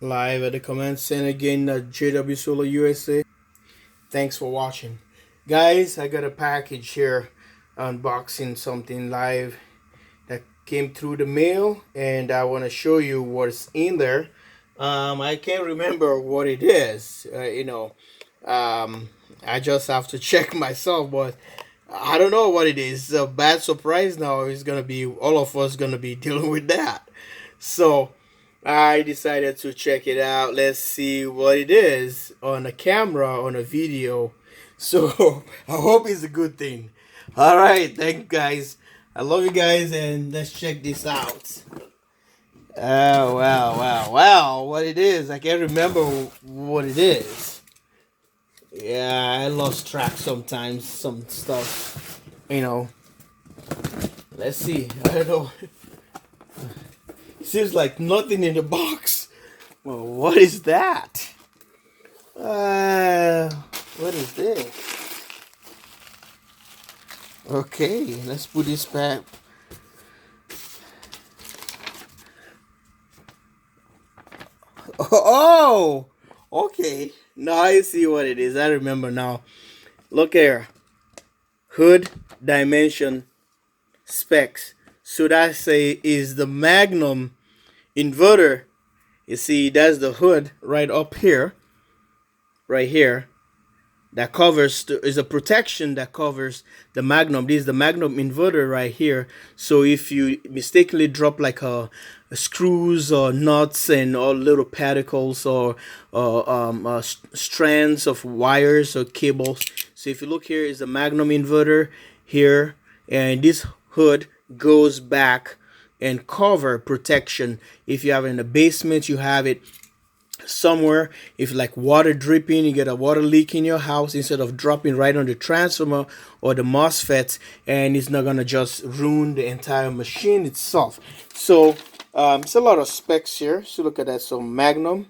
Live at the command center again at JW Solar USA. Thanks for watching. Guys, I got a package here, unboxing something live that came through the mail, and I want to show you what's in there. I can't remember what it is, I just have to check myself, but I don't know what it is. It's a bad surprise now. It's gonna be all of us gonna be dealing with that. So I decided to check it out. Let's see what it is on a camera, on a video. So I hope it's a good thing. All right, thank you guys. I love you guys, and let's check this out. Oh wow! What it is? I can't remember what it is. Yeah, I lost track sometimes. Some stuff, you know. Let's see. I don't know. Seems like nothing in the box. Well, what is that? What is this? Okay, let's put this back. Oh, okay. Now I see what it is. I remember now. Look here. Hood dimension specs. So that say is the Magnum inverter. You see, that's the hood right up here, right here, that covers is a protection that covers the Magnum. This is the Magnum inverter right here. So if you mistakenly drop like a screws or nuts and all little particles or strands of wires or cables. So if you look, here is the Magnum inverter here, and this hood goes back and cover protection. If you have it in the basement, you have it somewhere. If like water dripping, you get a water leak in your house, instead of dropping right on the transformer or the MOSFET, and it's not gonna just ruin the entire machine itself. So it's a lot of specs here. So look at that. So Magnum,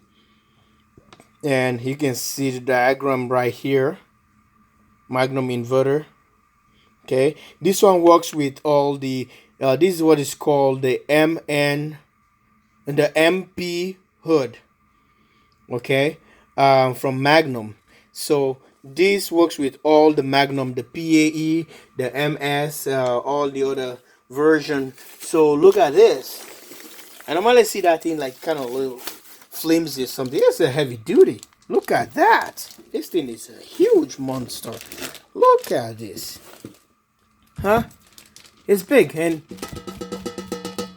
and you can see the diagram right here. Magnum inverter. Okay, this one works with all the this is what is called the MP hood. Okay, from Magnum. So this works with all the Magnum, the PAE, the MS, all the other version. So look at this. I normally see that thing like kind of little flimsy or something. It's a heavy duty. Look at that. This thing is a huge monster. Look at this. Huh? It's big and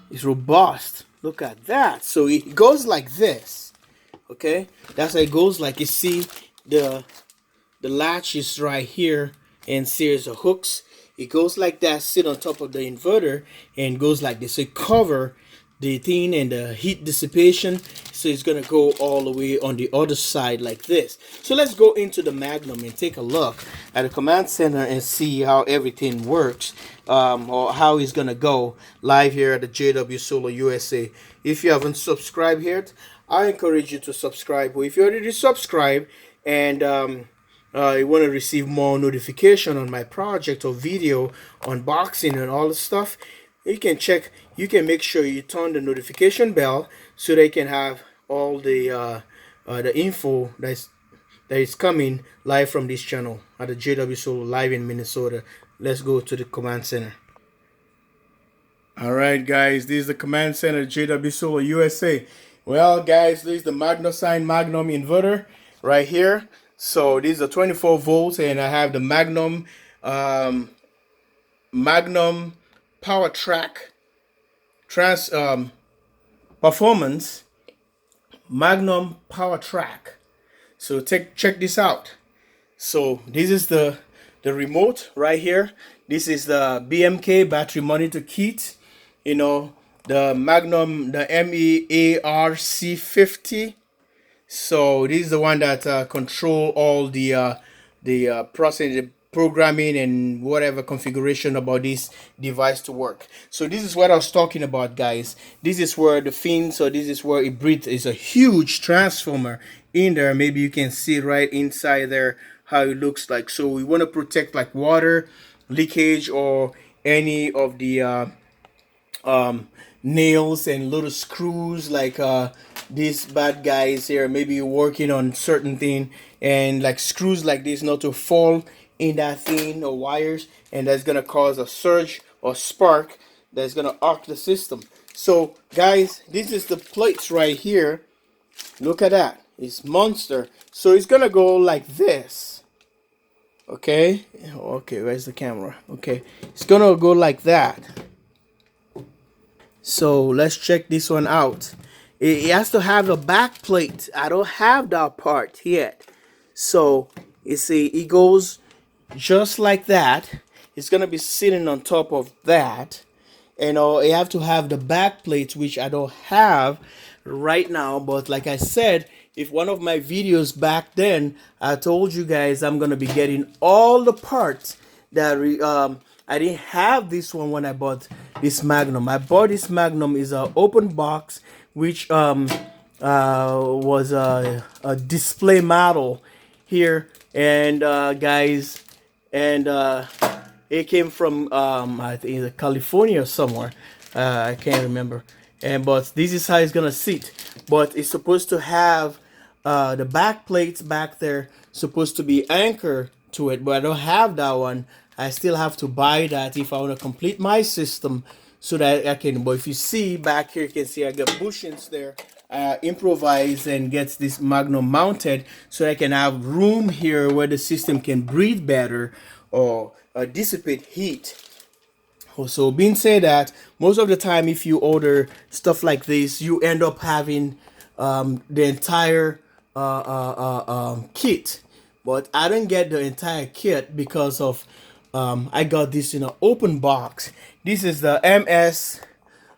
it's robust. Look at that. So it goes like this. Okay, that's how it goes. Like, you see the latch is right here, and series of hooks. It goes like that, sit on top of the inverter, and goes like this. So it cover the thing and the heat dissipation. So it's gonna go all the way on the other side like this. So let's go into the Magnum and take a look at the command center and see how everything works, or how it's gonna go live here at the JW Solar USA. If you haven't subscribed yet, I encourage you to subscribe. Or if you already subscribed and you want to receive more notification on my project or video unboxing and all the stuff, you can make sure you turn the notification bell so they can have all the info that is coming live from this channel at the JW Solar live in Minnesota. Let's go to the command center. All right, guys, this is the command center, JW Solar USA. Well, guys, this is the Magnum inverter right here. So this is a 24 volts, and I have the Magnum Power Track Performance Magnum Power Track. So check this out. So this is the remote right here. This is the BMK battery monitor kit. You know, the Magnum, the MEAGS 50. So this is the one that control all the processing, the programming, and whatever configuration about this device to work. So this is what I was talking about, guys. This is where the fins, so this is where it breathes. Is a huge transformer in there. Maybe you can see right inside there how it looks like. So we want to protect like water leakage or any of the nails and little screws like these bad guys here, maybe working on certain thing, and like screws like this not to fall in that thing or wires, and that's gonna cause a surge or spark that's gonna arc the system. So guys, this is the plates right here. Look at that, it's monster. So it's gonna go like this. Okay, where's the camera? Okay, it's gonna go like that. So let's check this one out. It has to have a back plate. I don't have that part yet. So you see, it goes just like that. It's gonna be sitting on top of that. And you have to have the back plate, which I don't have right now. But like I said, if one of my videos back then, I told you guys I'm gonna be getting all the parts that I didn't have this one when I bought this Magnum. I bought this Magnum is an open box, which was a display model here, and guys, and it came from I think either California or somewhere. I can't remember. But this is how it's gonna sit. But it's supposed to have the back plates back there, supposed to be anchored to it, but I don't have that one. I still have to buy that if I want to complete my system, so that I can. But if you see back here, you can see I got bushings there. Improvise and gets this Magnum mounted, so I can have room here where the system can breathe better or dissipate heat. So being said that, most of the time if you order stuff like this, you end up having the entire kit. But I didn't get the entire kit because of I got this in an open box. This is the MS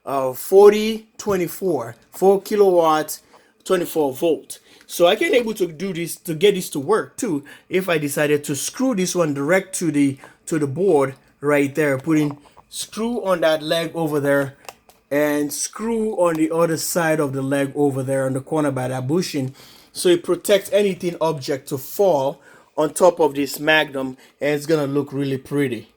4024, 4 kilowatts, 24 volt. So I can able to do this, to get this to work too, if I decided to screw this one direct to the board right there, putting screw on that leg over there and screw on the other side of the leg over there on the corner by that bushing, so it protects anything object to fall on top of this Magnum, and it's gonna look really pretty.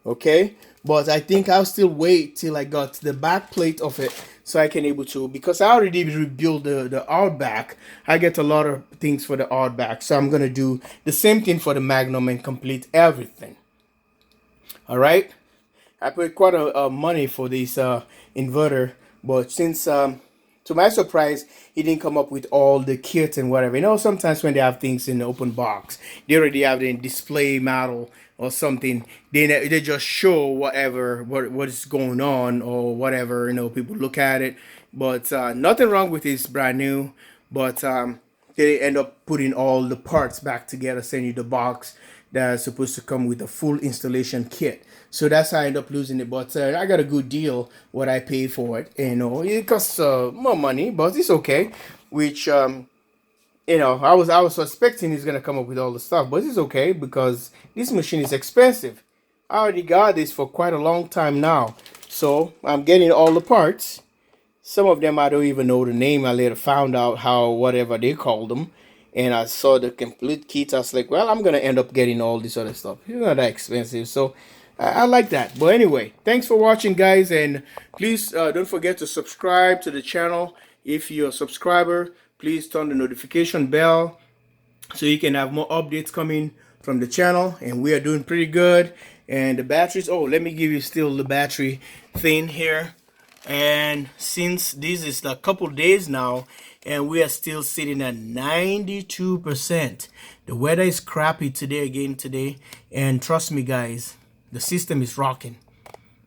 Okay, but I think I'll still wait till I got the back plate of it, so I can able to, because I already rebuild the Outback. I get a lot of things for the Outback, so I'm gonna do the same thing for the Magnum and complete everything. All right, I paid quite a money for this inverter, but since to my surprise, he didn't come up with all the kit and whatever. You know, sometimes when they have things in the open box, they already have the display model or something. They just show whatever what is going on or whatever. You know, people look at it, but nothing wrong with it. It's brand new, but they end up putting all the parts back together, send you the box that's supposed to come with a full installation kit. So that's how I end up losing it. But I got a good deal what I paid for it. You know, it costs more money, but it's okay. Which you know, I was suspecting he's gonna come up with all the stuff, but it's okay because this machine is expensive. I already got this for quite a long time now, so I'm getting all the parts. Some of them I don't even know the name. I later found out how whatever they called them, and I saw the complete kit. I was like, well, I'm gonna end up getting all this other stuff. It's not that expensive, so I like that. But anyway, thanks for watching, guys, and please don't forget to subscribe to the channel. If you're a subscriber, please turn the notification bell so you can have more updates coming from the channel. And we are doing pretty good. And the batteries, oh, let me give you still the battery thing here. And since this is a couple days now, and we are still sitting at 92%. The weather is crappy today, and trust me, guys, the system is rocking.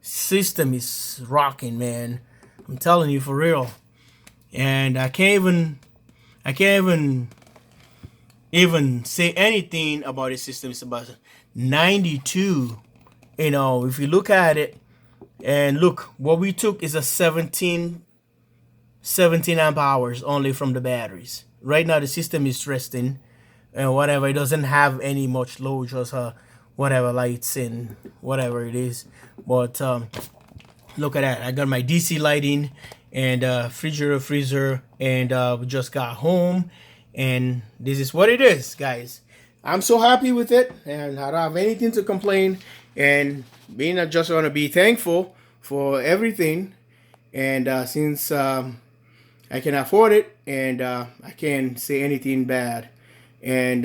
System is rocking, man. I'm telling you, for real. And I can't even say anything about the system. It's about 92. You know, if you look at it, and look, what we took is a 17 amp hours only from the batteries. Right now the system is resting and whatever. It doesn't have any much load, just whatever lights and whatever it is. But look at that. I got my DC lighting and freezer, and we just got home, and this is what it is, guys. I'm so happy with it, and I don't have anything to complain. And I just want to be thankful for everything. And since I I can afford it, and I can't say anything bad. And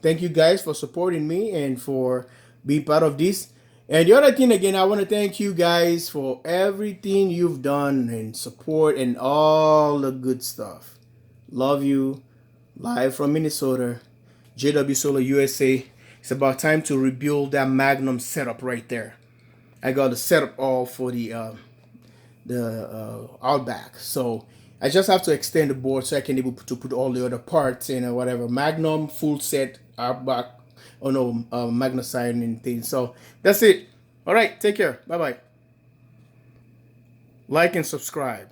thank you guys for supporting me and for being part of this. And the other thing, again, I want to thank you guys for everything you've done and support and all the good stuff. Love you. Live from Minnesota, JW Solar USA. It's about time to rebuild that Magnum setup right there. I got the setup all for the Outback. So I just have to extend the board so I can able to put all the other parts in or whatever. Magnum full set Outback. Oh no, magnesite and things. So that's it. All right, take care. Bye bye. Like and subscribe.